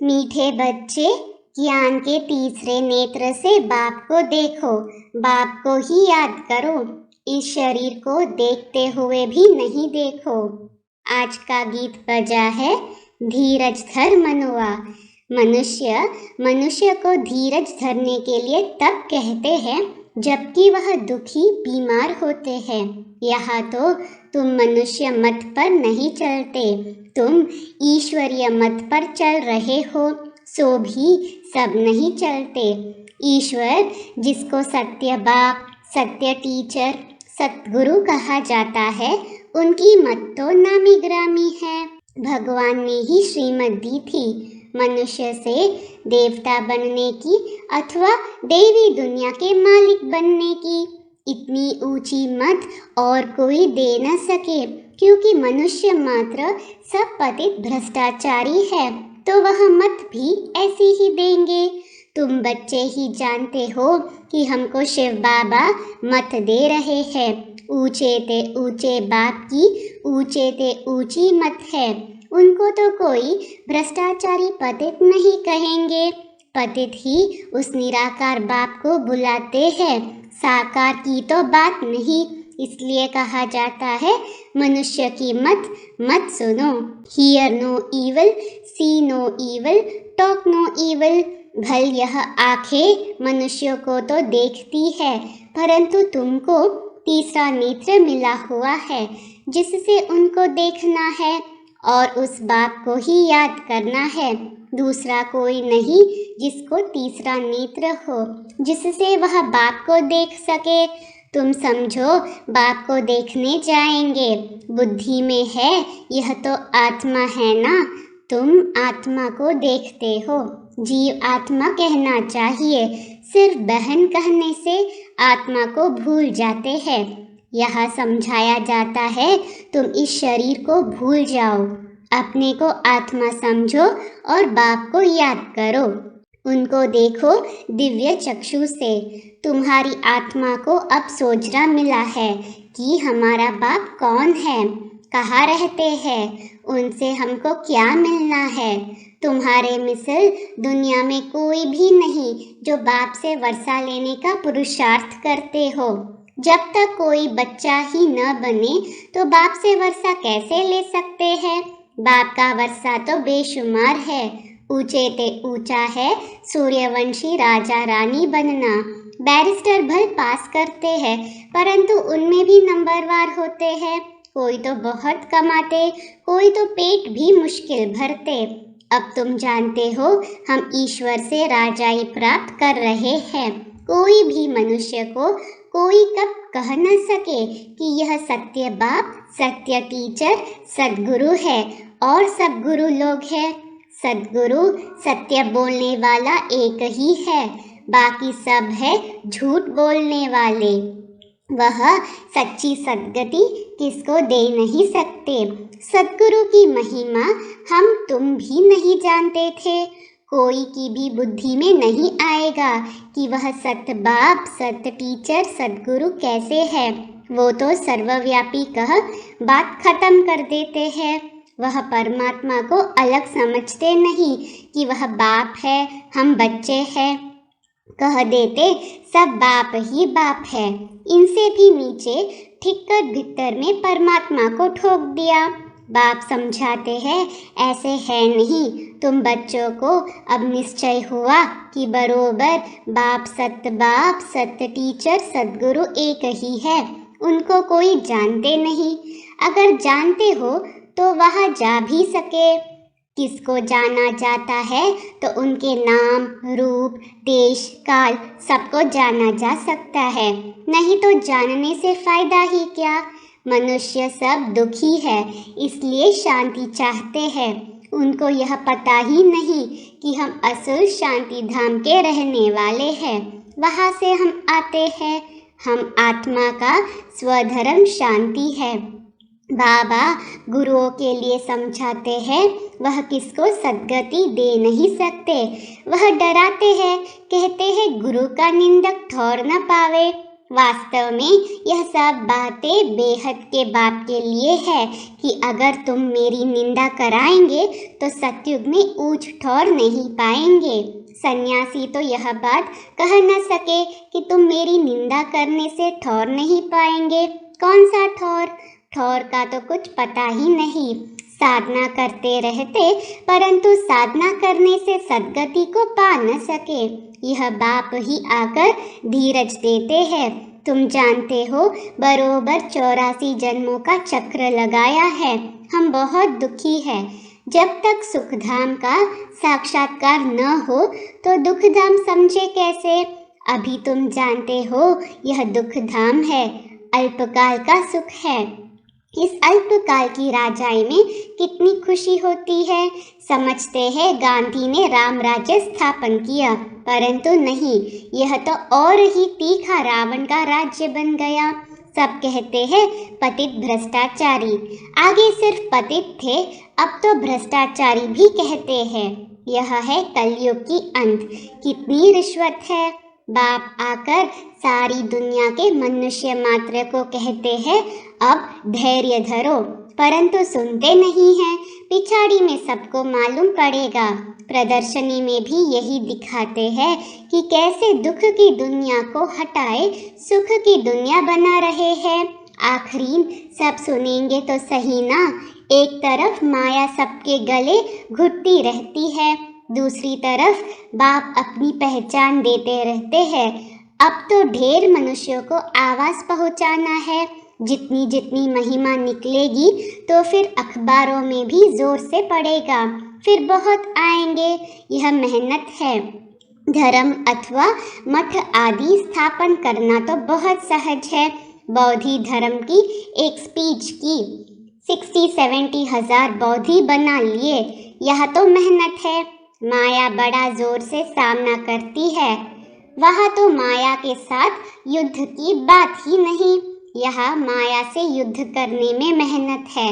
मीठे बच्चे, ज्ञान के तीसरे नेत्र से बाप को देखो, बाप को ही याद करो, इस शरीर को देखते हुए भी नहीं देखो। आज का गीत बजा है धीरज धर मनुआ। मनुष्य को धीरज धरने के लिए तब कहते हैं जबकि वह दुखी बीमार होते हैं। यहाँ तो तुम मनुष्य मत पर नहीं चलते, तुम ईश्वरीय मत पर चल रहे हो, सो भी सब नहीं चलते। ईश्वर जिसको सत्य बाप, सत्य टीचर, सतगुरु कहा जाता है, उनकी मत तो नामी ग्रामी है। भगवान ने ही श्रीमत दी थी, मनुष्य से देवता बनने की अथवा देवी दुनिया के मालिक बनने की। इतनी ऊंची मत और कोई दे न सके, क्योंकि मनुष्य मात्र सब पतित भ्रष्टाचारी है, तो वह मत भी ऐसी ही देंगे। तुम बच्चे ही जानते हो कि हमको शिव बाबा मत दे रहे हैं। ऊंचे ते ऊंचे बाप की ऊंचे ते ऊंची मत है। उनको तो कोई भ्रष्टाचारी पतित नहीं कहेंगे, पतित ही उस निराकार बाप को बुलाते हैं, साकार की तो बात नहीं। इसलिए कहा जाता है मनुष्य की मत सुनो। Hear no evil, see no evil, talk no evil. भल यह आंखें मनुष्यों को तो देखती है, परंतु तुमको तीसरा नेत्र मिला हुआ है जिससे उनको देखना है और उस बाप को ही याद करना है। दूसरा कोई नहीं जिसको तीसरा नेत्र हो, जिससे वह बाप को देख सके। तुम समझो बाप को देखने जाएंगे, बुद्धि में है यह तो आत्मा है ना, तुम आत्मा को देखते हो। जीव आत्मा कहना चाहिए, सिर्फ बहन कहने से आत्मा को भूल जाते हैं। यहाँ समझाया जाता है तुम इस शरीर को भूल जाओ, अपने को आत्मा समझो और बाप को याद करो। उनको देखो दिव्य चक्षु से। तुम्हारी आत्मा को अब सोचना मिला है कि हमारा बाप कौन है, कहाँ रहते हैं, उनसे हमको क्या मिलना है। तुम्हारे मिसल दुनिया में कोई भी नहीं जो बाप से वर्षा लेने का पुरुषार्थ करते हो। जब तक कोई बच्चा ही न बने तो बाप से वर्षा कैसे ले सकते हैं। बाप का वर्षा तो बेशुमार है, ऊंचे ते ऊंचा है सूर्यवंशी राजा रानी बनना। बैरिस्टर भल पास करते हैं, परंतु उनमें भी नंबरवार होते हैं। कोई तो बहुत कमाते, कोई तो पेट भी मुश्किल भरते। अब तुम जानते हो हम ईश्वर से राजाई प्राप्त कर रहे हैं। कोई भी मनुष्य को कोई कब कह न सके कि यह सत्य बाप, सत्य टीचर, सद्गुरु है और सब गुरु लोग हैं। सद्गुरु सत्य बोलने वाला एक ही है, बाकी सब है झूठ बोलने वाले। वह सच्ची सद्गति किसको दे नहीं सकते। सद्गुरु की महिमा हम तुम भी नहीं जानते थे। कोई की भी बुद्धि में नहीं आएगा कि वह सत्य बाप, सत्य टीचर, सद्गुरु कैसे है। वो तो सर्वव्यापी कह बात खत्म कर देते हैं। वह परमात्मा को अलग समझते नहीं कि वह बाप है, हम बच्चे हैं। कह देते सब बाप ही बाप है। इनसे भी नीचे ठीक कर भीतर में परमात्मा को ठोक दिया। बाप समझाते हैं ऐसे है नहीं। तुम बच्चों को अब निश्चय हुआ कि बरोबर बाप, सत्य टीचर, सद्गुरु एक ही है। उनको कोई जानते नहीं। अगर जानते हो तो वहाँ जा भी सके। किसको जाना जाता है तो उनके नाम, रूप, देश, काल सबको जाना जा सकता है, नहीं तो जानने से फायदा ही क्या। मनुष्य सब दुखी है, इसलिए शांति चाहते हैं। उनको यह पता ही नहीं कि हम असुर शांति धाम के रहने वाले हैं। वहाँ से हम आते हैं। हम आत्मा का स्वधर्म शांति है। बाबा गुरुओं के लिए समझाते हैं, वह किसको सद्गति दे नहीं सकते। वह डराते हैं, कहते हैं गुरु का निंदक ठौर न पावे। वास्तव में यह सब बातें बेहद के बाप के लिए है कि अगर तुम मेरी निंदा कराएंगे तो सतयुग में ऊंच ठौर नहीं पाएंगे। सन्यासी तो यह बात कह न सके कि तुम मेरी निंदा करने से ठौर नहीं पाएंगे। कौन सा ठौर? ठौर का तो कुछ पता ही नहीं। साधना करते रहते परंतु साधना करने से सद्गति को पा न सके। यह बाप ही आकर धीरज देते हैं। तुम जानते हो बरोबर 84 जन्मों का चक्र लगाया है। हम बहुत दुखी हैं। जब तक सुखधाम का साक्षात्कार न हो तो दुखधाम समझे कैसे? अभी तुम जानते हो यह दुखधाम है, अल्पकाल का सुख है। इस अल्पकाल की राजाई में कितनी खुशी होती है। समझते हैं गांधी ने राम राज्य स्थापन किया, परंतु नहीं, यह तो और ही तीखा रावण का राज्य बन गया। सब कहते हैं पतित भ्रष्टाचारी, आगे सिर्फ पतित थे, अब तो भ्रष्टाचारी भी कहते हैं। यह है कलयुग की अंत। कितनी रिश्वत है। बाप आकर सारी दुनिया के मनुष्य मात्र को कहते हैं अब धैर्य धरो, परंतु सुनते नहीं हैं। पिछाड़ी में सबको मालूम पड़ेगा। प्रदर्शनी में भी यही दिखाते हैं कि कैसे दुख की दुनिया को हटाए सुख की दुनिया बना रहे हैं। आखिरी सब सुनेंगे तो सही ना। एक तरफ माया सबके गले घुटती रहती है, दूसरी तरफ बाप अपनी पहचान देते रहते हैं। अब तो ढेर मनुष्यों को आवाज पहुंचाना है। जितनी जितनी महिमा निकलेगी तो फिर अखबारों में भी जोर से पड़ेगा, फिर बहुत आएंगे। यह मेहनत है। धर्म अथवा मठ आदि स्थापन करना तो बहुत सहज है। बौद्धि धर्म की एक स्पीच की 60-70 हजार बौद्धि बना लिए। यह तो मेहनत है। माया बड़ा जोर से सामना करती है। वह तो माया के साथ युद्ध की बात ही नहीं। यहाँ माया से युद्ध करने में मेहनत है।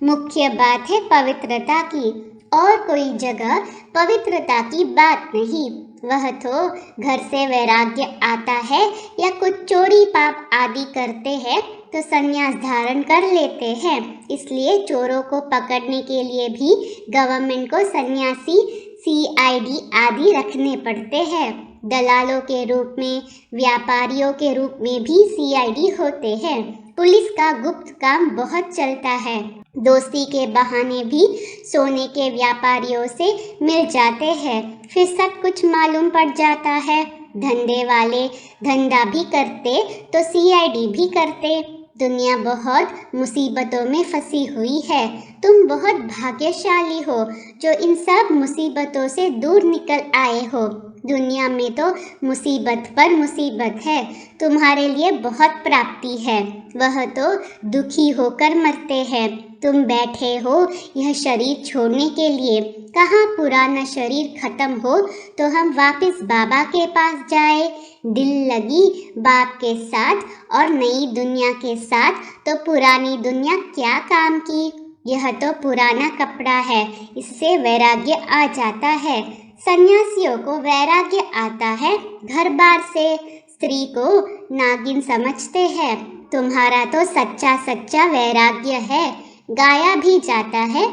मुख्य बात है पवित्रता की, और कोई जगह पवित्रता की बात नहीं। वह तो घर से वैराग्य आता है या कुछ चोरी पाप आदि करते हैं तो संन्यास धारण कर लेते हैं। इसलिए चोरों को पकड़ने के लिए भी गवर्नमेंट को सन्यासी CID आदि रखने पड़ते हैं। दलालों के रूप में, व्यापारियों के रूप में भी CID होते हैं। पुलिस का गुप्त काम बहुत चलता है। दोस्ती के बहाने भी सोने के व्यापारियों से मिल जाते हैं, फिर सब कुछ मालूम पड़ जाता है। धंधे वाले धंधा भी करते तो CID भी करते। दुनिया बहुत मुसीबतों में फंसी हुई है। तुम बहुत भाग्यशाली हो जो इन सब मुसीबतों से दूर निकल आए हो। दुनिया में तो मुसीबत पर मुसीबत है। तुम्हारे लिए बहुत प्राप्ति है, वह तो दुखी होकर मरते हैं। तुम बैठे हो यह शरीर छोड़ने के लिए। कहाँ पुराना शरीर खत्म हो तो हम वापस बाबा के पास जाए। दिल लगी बाप के साथ और नई दुनिया के साथ तो पुरानी दुनिया क्या काम की। यह तो पुराना कपड़ा है, इससे वैराग्य आ जाता है। सन्यासियों को वैराग्य आता है घर बार से। स्त्री को नागिन समझते हैं। तुम्हारा तो सच्चा सच्चा वैराग्य है। गाया भी जाता है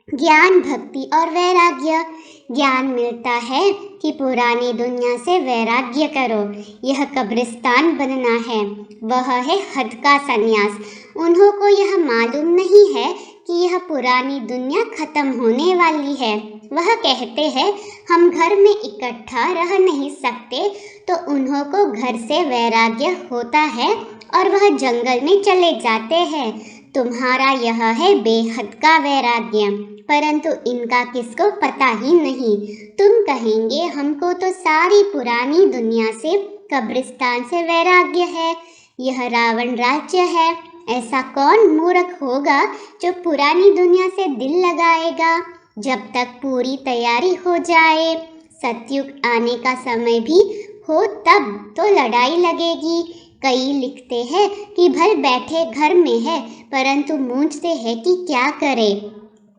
ज्ञान, भक्ति और वैराग्य। ज्ञान मिलता है कि पुरानी दुनिया से वैराग्य करो। यह कब्रिस्तान बनना है। वह है हद का सन्यास। उन्हों को यह मालूम नहीं है कि यह पुरानी दुनिया खत्म होने वाली है। वह कहते हैं हम घर में इकट्ठा रह नहीं सकते, तो उन्हों को घर से वैराग्य होता है और वह जंगल में चले जाते हैं। तुम्हारा यह है बेहद का वैराग्य, परंतु इनका किसको पता ही नहीं। तुम कहेंगे हमको तो सारी पुरानी दुनिया से, कब्रिस्तान से वैराग्य है। यह रावण राज्य है। ऐसा कौन मूर्ख होगा जो पुरानी दुनिया से दिल लगाएगा। जब तक पूरी तैयारी हो जाए, सतयुग आने का समय भी हो तब तो लड़ाई लगेगी। कई लिखते हैं कि भर बैठे घर में है, परंतु मूंझते हैं कि क्या करे।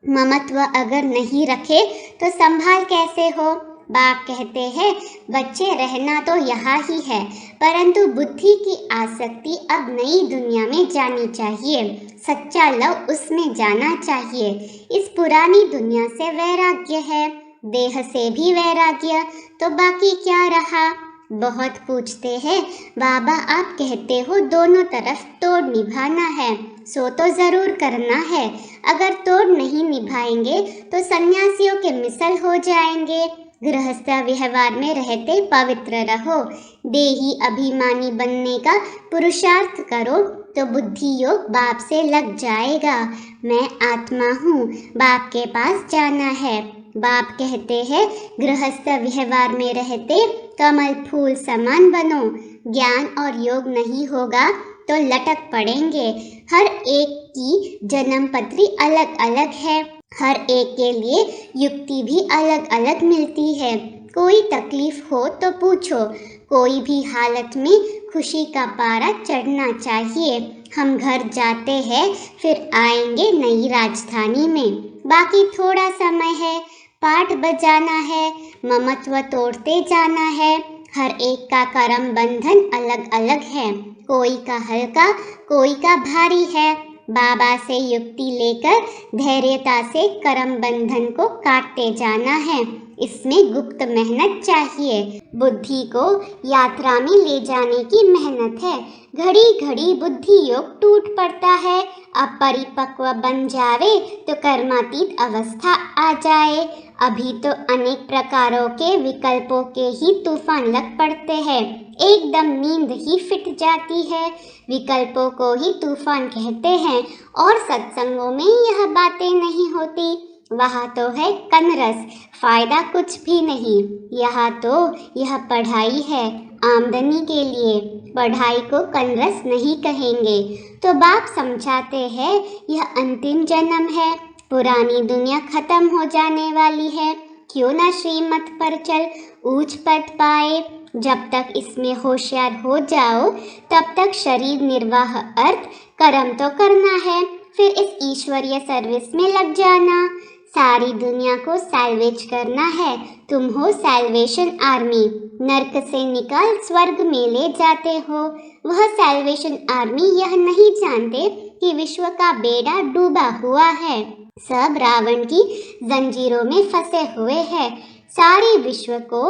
ममत्व अगर नहीं रखे तो संभाल कैसे हो। बाप कहते हैं बच्चे रहना तो यहाँ ही है, परंतु बुद्धि की आसक्ति अब नई दुनिया में जानी चाहिए। सच्चा लव उसमें जाना चाहिए। इस पुरानी दुनिया से वैराग्य है, देह से भी वैराग्य, तो बाकी क्या रहा। बहुत पूछते हैं बाबा आप कहते हो दोनों तरफ तोड़ निभाना है, सो तो जरूर करना है। अगर तोड़ नहीं निभाएंगे तो सन्यासियों के मिसल हो जाएंगे। गृहस्थ व्यवहार में रहते पवित्र रहो, देही अभिमानी बनने का पुरुषार्थ करो तो बुद्धि योग बाप से लग जाएगा। मैं आत्मा हूँ, बाप के पास जाना है। बाप कहते हैं गृहस्थ व्यवहार में रहते कमल फूल समान बनो। ज्ञान और योग नहीं होगा तो लटक पड़ेंगे। हर एक की जन्म पत्री अलग अलग है, हर एक के लिए युक्ति भी अलग अलग मिलती है। कोई तकलीफ हो तो पूछो, कोई भी हालत में खुशी का पारा चढ़ना चाहिए। हम घर जाते हैं फिर आएंगे नई राजधानी में, बाकी थोड़ा समय है। पाठ बजाना है, ममत्व तोड़ते जाना है। हर एक का कर्म बंधन अलग अलग है, कोई का हल्का कोई का भारी है। बाबा से युक्ति लेकर धैर्यता से कर्म बंधन को काटते जाना है। इसमें गुप्त मेहनत चाहिए। बुद्धि को यात्रा में ले जाने की मेहनत है। घड़ी घड़ी बुद्धि योग टूट पड़ता है। अब परिपक्व बन जावे तो कर्मातीत अवस्था आ जाए। अभी तो अनेक प्रकारों के विकल्पों के ही तूफान लग पड़ते हैं, एकदम नींद ही फिट जाती है। विकल्पों को ही तूफान कहते हैं और सत्संगों में यह बातें नहीं होती। वहाँ तो है कनरस, फायदा कुछ भी नहीं। यहाँ तो यह पढ़ाई है, आमदनी के लिए। पढ़ाई को कनरस नहीं कहेंगे। तो बाप समझाते हैं यह अंतिम जन्म है, पुरानी दुनिया खत्म हो जाने वाली है। क्यों ना श्रीमत पर चल ऊंच पद पाए। जब तक इसमें होशियार हो जाओ तब तक शरीर निर्वाह अर्थ कर्म तो करना है, फिर इस ईश्वरीय सर्विस में लग जाना। सारी दुनिया को सैल्वेज करना है। तुम हो सैल्वेशन आर्मी, नर्क से निकाल स्वर्ग में ले जाते हो। वह सैल्वेशन आर्मी यह नहीं जानते कि विश्व का बेड़ा डूबा हुआ है, सब रावण की जंजीरों में फंसे हुए हैं। सारे विश्व को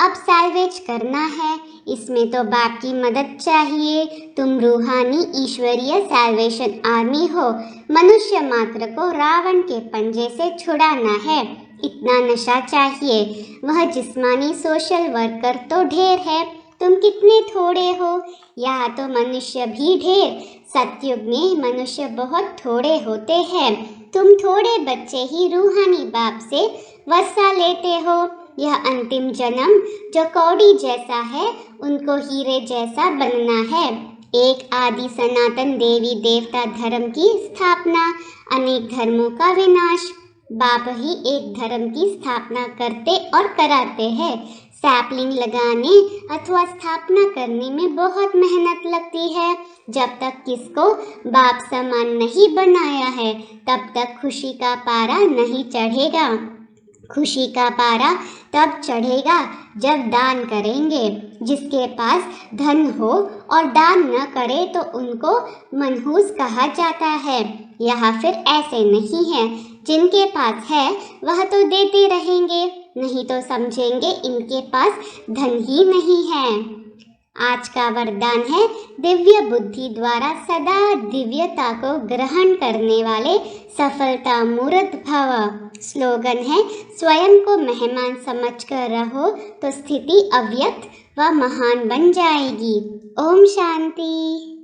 अब सैल्वेज करना है। इसमें तो बाप की मदद चाहिए। तुम रूहानी ईश्वरीय सैल्वेशन आर्मी हो। मनुष्य मात्र को रावण के पंजे से छुड़ाना है, इतना नशा चाहिए। वह जिस्मानी सोशल वर्कर तो ढेर है, तुम कितने थोड़े हो। यहाँ तो मनुष्य भी ढेर। सतयुग में मनुष्य बहुत थोड़े होते हैं। तुम थोड़े बच्चे ही रूहानी बाप से वर्षा लेते हो। यह अंतिम जन्म जो कौड़ी जैसा है उनको हीरे जैसा बनना है। एक आदि सनातन देवी देवता धर्म की स्थापना, अनेक धर्मों का विनाश। बाप ही एक धर्म की स्थापना करते और कराते हैं। सैपलिंग लगाने अथवा स्थापना करने में बहुत मेहनत लगती है। जब तक किसको बाप समान नहीं बनाया है तब तक खुशी का पारा नहीं चढ़ेगा। खुशी का पारा तब चढ़ेगा जब दान करेंगे। जिसके पास धन हो और दान न करे तो उनको मनहूस कहा जाता है। यहाँ फिर ऐसे नहीं है, जिनके पास है वह तो देते रहेंगे, नहीं तो समझेंगे इनके पास धन ही नहीं है। आज का वरदान है दिव्य बुद्धि द्वारा सदा दिव्यता को ग्रहण करने वाले सफलता मूर्त भव। स्लोगन है स्वयं को मेहमान समझकर रहो तो स्थिति अव्यक्त व महान बन जाएगी। ओम शांति।